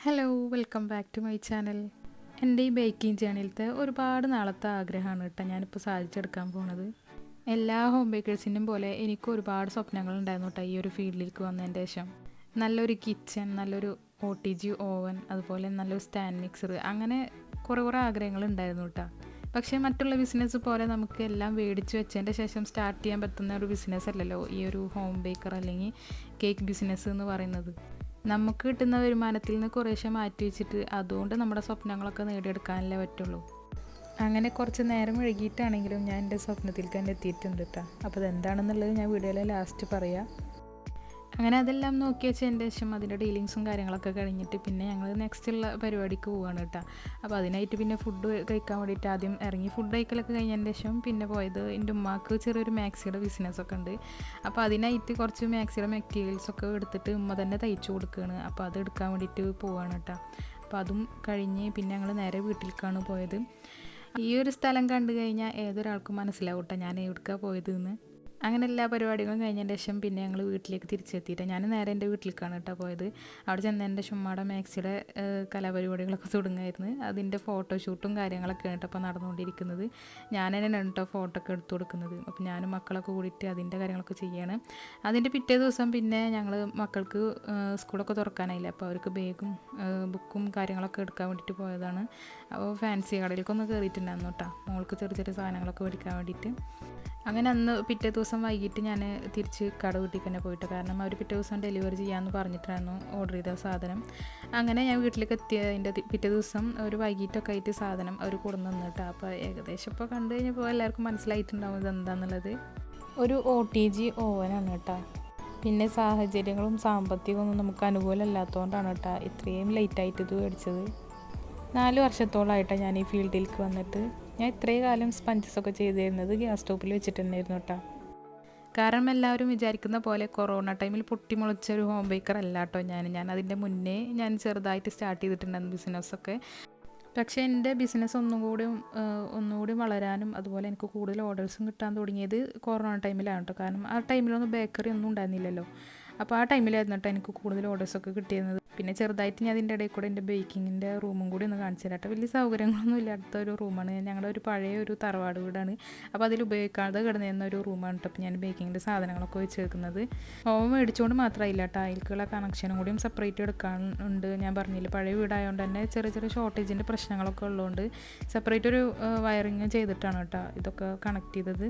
Hello welcome back to my channel. എൻ്റെ ഈ baking ജേണിയിലത്തെ ഒരുപാട് നാളത്തെ ആഗ്രഹമാണ് കേട്ടോ ഞാനിപ്പോൾ സാധിച്ചെടുക്കാൻ പോകുന്നത്. എല്ലാ ഹോം ബേക്കേഴ്സിൻ്റെയും പോലെ എനിക്ക് ഒരുപാട് സ്വപ്നങ്ങളുണ്ടായിരുന്നു കേട്ടോ ഈ ഒരു ഫീൽഡിലേക്ക് വന്നതിൻ്റെ ശേഷം. നല്ലൊരു കിച്ചൺ, നല്ലൊരു OTG ഓവൻ, അതുപോലെ നല്ലൊരു സ്റ്റാൻഡ് മിക്സർ, അങ്ങനെ കുറേ ആഗ്രഹങ്ങളുണ്ടായിരുന്നു കേട്ടോ. പക്ഷേ മറ്റുള്ള ബിസിനസ് പോലെ നമുക്ക് എല്ലാം മേടിച്ച് വെച്ചതിൻ്റെ ശേഷം സ്റ്റാർട്ട് ചെയ്യാൻ പറ്റുന്ന ഒരു ബിസിനസ് അല്ലല്ലോ ഈ ഒരു ഹോം ബേക്കർ അല്ലെങ്കിൽ കേക്ക് ബിസിനസ് എന്ന് പറയുന്നത്. നമുക്ക് കിട്ടുന്ന വരുമാനത്തിൽ നിന്ന് കുറേശ്ശെ മാറ്റി വെച്ചിട്ട് അതുകൊണ്ട് നമ്മുടെ സ്വപ്നങ്ങളൊക്കെ നേടിയെടുക്കാനല്ലേ പറ്റുള്ളൂ. അങ്ങനെ കുറച്ച് നേരം വൈകിട്ടാണെങ്കിലും ഞാൻ എൻ്റെ സ്വപ്നത്തിലേക്ക് തന്നെ എത്തിയിട്ടുണ്ട് കേട്ടോ. അപ്പോൾ അതെന്താണെന്നുള്ളത് ഞാൻ വീഡിയോയിലെ ലാസ്റ്റ് പറയാം. അങ്ങനെ അതെല്ലാം നോക്കി വെച്ചതിൻ്റെ ശേഷം അതിൻ്റെ ഡീലിങ്സും കാര്യങ്ങളൊക്കെ കഴിഞ്ഞിട്ട് പിന്നെ ഞങ്ങൾ നെക്സ്റ്റുള്ള പരിപാടിക്ക് പോവുകയാണ് കേട്ടോ. അപ്പോൾ അതിനായിട്ട് പിന്നെ ഫുഡ് കഴിക്കാൻ വേണ്ടിയിട്ട് ആദ്യം ഇറങ്ങി ഫുഡ് കഴിക്കലൊക്കെ കഴിഞ്ഞതിൻ്റെ ശേഷം പിന്നെ പോയത് എൻ്റെ ഉമ്മാക്ക് ചെറിയൊരു മാക്സിയുടെ ബിസിനസ്സൊക്കെ ഉണ്ട്. അപ്പോൾ അതിനായിട്ട് കുറച്ച് മാക്സിയുടെ മെറ്റീരിയൽസൊക്കെ എടുത്തിട്ട് ഉമ്മ തന്നെ തയ്ച്ചു കൊടുക്കുകയാണ്. അപ്പോൾ അത് എടുക്കാൻ വേണ്ടിയിട്ട് പോവുകയാണ് കേട്ടോ. അപ്പോൾ അതും കഴിഞ്ഞ് പിന്നെ ഞങ്ങൾ നേരെ വീട്ടിലേക്കാണ് പോയത്. ഈ ഒരു സ്ഥലം കണ്ടു കഴിഞ്ഞാൽ ഏതൊരാൾക്കും മനസ്സിലാവും കേട്ടോ ഞാൻ എവിടേക്കാണ് പോയതെന്ന്. അങ്ങനെ എല്ലാ പരിപാടികളും കഴിഞ്ഞതിന് ശേഷം പിന്നെ ഞങ്ങൾ വീട്ടിലേക്ക് തിരിച്ചെത്തിയിട്ട് ഞാൻ നേരെ എൻ്റെ വീട്ടിലേക്കാണ് കേട്ടോ പോയത്. അവിടെ ചെന്നതിൻ്റെ ചുമ്മാടെ മാക്സിയുടെ കലാപരിപാടികളൊക്കെ തുടങ്ങുമായിരുന്നു. അതിൻ്റെ ഫോട്ടോഷൂട്ടും കാര്യങ്ങളൊക്കെ ആണ് അപ്പോൾ നടന്നുകൊണ്ടിരിക്കുന്നത്. ഞാൻ തന്നെയാണ് കേട്ടോ ഫോട്ടോ ഒക്കെ എടുത്തു കൊടുക്കുന്നത്. അപ്പോൾ ഞാനും മക്കളൊക്കെ കൂടിയിട്ട് അതിൻ്റെ കാര്യങ്ങളൊക്കെ ചെയ്യാണ്. അതിൻ്റെ പിറ്റേ ദിവസം പിന്നെ ഞങ്ങൾ മക്കൾക്ക് സ്കൂളൊക്കെ തുറക്കാനായില്ല, അപ്പോൾ അവർക്ക് ബാഗും ബുക്കും കാര്യങ്ങളൊക്കെ എടുക്കാൻ വേണ്ടിയിട്ട് പോയതാണ്. അപ്പോൾ ഫാൻസി കടയിലേക്കൊന്ന് കയറിയിട്ടുണ്ടായിരുന്നു കേട്ടോ മോൾക്ക് ചെറിയ ചെറിയ സാധനങ്ങളൊക്കെ മേടിക്കാൻ വേണ്ടിയിട്ട്. അങ്ങനെ അന്ന് പിറ്റേ ദിവസം വൈകിട്ട് ഞാൻ തിരിച്ച് കട വീട്ടിലേക്ക് തന്നെ പോയിട്ട്, കാരണം അവർ പിറ്റേ ദിവസം ഡെലിവറി ചെയ്യാമെന്ന് പറഞ്ഞിട്ടായിരുന്നു ഓർഡർ ചെയ്ത സാധനം. അങ്ങനെ ഞാൻ വീട്ടിലേക്ക് എത്തിയതിൻ്റെ പിറ്റേ ദിവസം ഒരു വൈകിട്ടൊക്കെ ആയിട്ട് സാധനം അവർ കൊണ്ടുവന്ന് നിന്നിട്ട്. അപ്പോൾ ഏകദേശം ഇപ്പോൾ കണ്ടു കഴിഞ്ഞപ്പോൾ എല്ലാവർക്കും മനസ്സിലായിട്ടുണ്ടാവും ഇത് എന്താണെന്നുള്ളത്. ഒരു OTG ഓവനാണ് കേട്ടോ. പിന്നെ സാഹചര്യങ്ങളും സാമ്പത്തികമൊന്നും നമുക്ക് അനുകൂലമല്ലാത്തതുകൊണ്ടാണ് കേട്ടോ ഇത്രയും ലേറ്റായിട്ട് ഇത് മേടിച്ചത്. 4 വർഷത്തോളമായിട്ടാണ് ഞാൻ ഈ ഫീൽഡിലേക്ക് വന്നിട്ട്. ഞാൻ ഇത്രയും കാലം സ്പഞ്ചസൊക്കെ ചെയ്തിരുന്നത് ഗ്യാസ് സ്റ്റോപ്പിൽ വെച്ചിട്ട് തന്നെയായിരുന്നു കേട്ടോ. കാരണം എല്ലാവരും വിചാരിക്കുന്ന പോലെ കൊറോണ ടൈമിൽ പൊട്ടിമുളച്ചൊരു ഹോം ബേക്കർ അല്ല കേട്ടോ ഞാൻ അതിൻ്റെ മുന്നേ ഞാൻ ചെറുതായിട്ട് സ്റ്റാർട്ട് ചെയ്തിട്ടുണ്ടായിരുന്നു ബിസിനസ്സൊക്കെ. പക്ഷേ എൻ്റെ ബിസിനസ് ഒന്നുകൂടി വളരാനും അതുപോലെ എനിക്ക് കൂടുതൽ ഓർഡേഴ്സും കിട്ടാൻ തുടങ്ങിയത് കൊറോണ ടൈമിലാണ് കേട്ടോ. കാരണം ആ ടൈമിലൊന്നും ബേക്കറി ഒന്നും ഉണ്ടായിരുന്നില്ലല്ലോ. അപ്പോൾ ആ ടൈമിലായിരുന്നു കേട്ടോ എനിക്ക് കൂടുതൽ ഓർഡേഴ്സൊക്കെ കിട്ടിയിരുന്നത്. പിന്നെ ചെറുതായിട്ട് ഞാൻ അതിൻ്റെ ഇടയിൽ കൂടെ എൻ്റെ ബേക്കിങ്ങിൻ്റെ റൂമും കൂടി ഒന്ന് കാണിച്ചു തരാം കേട്ടോ. വലിയ സൗകര്യങ്ങളൊന്നും ഇല്ലാത്ത ഒരു റൂമാണ്. ഞങ്ങളുടെ ഒരു പഴയ ഒരു തറവാട് വീടാണ്. അപ്പോൾ അതിൽ ഉപയോഗിക്കാതെ കിടന്നിരുന്ന ഒരു റൂമാണ് കേട്ടോ. അപ്പോൾ ഞാൻ ബേക്കിങ്ങിൻ്റെ സാധനങ്ങളൊക്കെ വെച്ച് വെക്കുന്നത്. ഓവൻ മേടിച്ചുകൊണ്ട് മാത്രമായില്ല കേട്ടോ, അതിലേക്കുള്ള കണക്ഷനും കൂടിയും സെപ്പറേറ്റ് എടുക്കാനുണ്ട്. ഞാൻ പറഞ്ഞില്ല പഴയ വീടായതുകൊണ്ട് തന്നെ ചെറിയ ഷോർട്ടേജിൻ്റെ പ്രശ്നങ്ങളൊക്കെ ഉള്ളതുകൊണ്ട് സെപ്പറേറ്റ് ഒരു വയറിങ് ചെയ്തിട്ടാണ് കേട്ടോ ഇതൊക്കെ കണക്ട് ചെയ്തത്.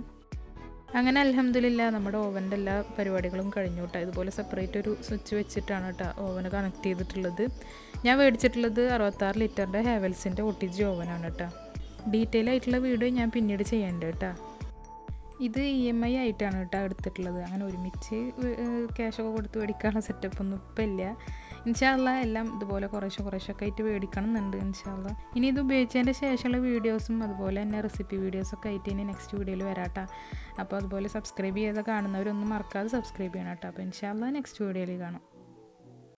അങ്ങനെ അൽഹംദുലില്ലാ നമ്മുടെ ഓവൻ്റെ എല്ലാ പരിപാടികളും കഴിഞ്ഞു കേട്ടോ. ഇതുപോലെ സെപ്പറേറ്റ് ഒരു സ്വിച്ച് വെച്ചിട്ടാണ് കേട്ടോ ഓവന് കണക്ട് ചെയ്തിട്ടുള്ളത്. ഞാൻ മേടിച്ചിട്ടുള്ളത് 66 ലിറ്ററിൻ്റെ ഹാവൽസിൻ്റെ OTG ഓവനാണ് കേട്ടോ. ഡീറ്റെയിൽ ആയിട്ടുള്ള വീഡിയോ ഞാൻ പിന്നീട് ചെയ്യേണ്ടത് കേട്ടോ. ഇത് EMI ആയിട്ടാണ് കേട്ടോ എടുത്തിട്ടുള്ളത്. അങ്ങനെ ഒരുമിച്ച് ക്യാഷൊക്കെ കൊടുത്ത് മേടിക്കാനുള്ള സെറ്റപ്പൊന്നും ഇപ്പം ഇല്ല. ഇൻഷാ അല്ലാഹ് എല്ലാം ഇതുപോലെ കുറേശ്ശൊക്കെ ആയിട്ട് മേടിക്കണം എന്നുണ്ട് ഇൻഷാ അല്ലാഹ്. ഇനി ഇത് ഉപയോഗിച്ചതിൻ്റെ ശേഷമുള്ള വീഡിയോസും അതുപോലെ തന്നെ റെസിപ്പി വീഡിയോസൊക്കെ ആയിട്ട് ഇനി നെക്സ്റ്റ് വീഡിയോയിൽ വരാട്ടോ. അപ്പോൾ അതുപോലെ സബ്സ്ക്രൈബ് ചെയ്ത് കാണുന്നവരൊന്നും മറക്കാതെ സബ്സ്ക്രൈബ് ചെയ്യണം കേട്ടോ. അപ്പോൾ ഇൻഷാ അല്ലാഹ് നെക്സ്റ്റ് വീഡിയോയിൽ കാണാം.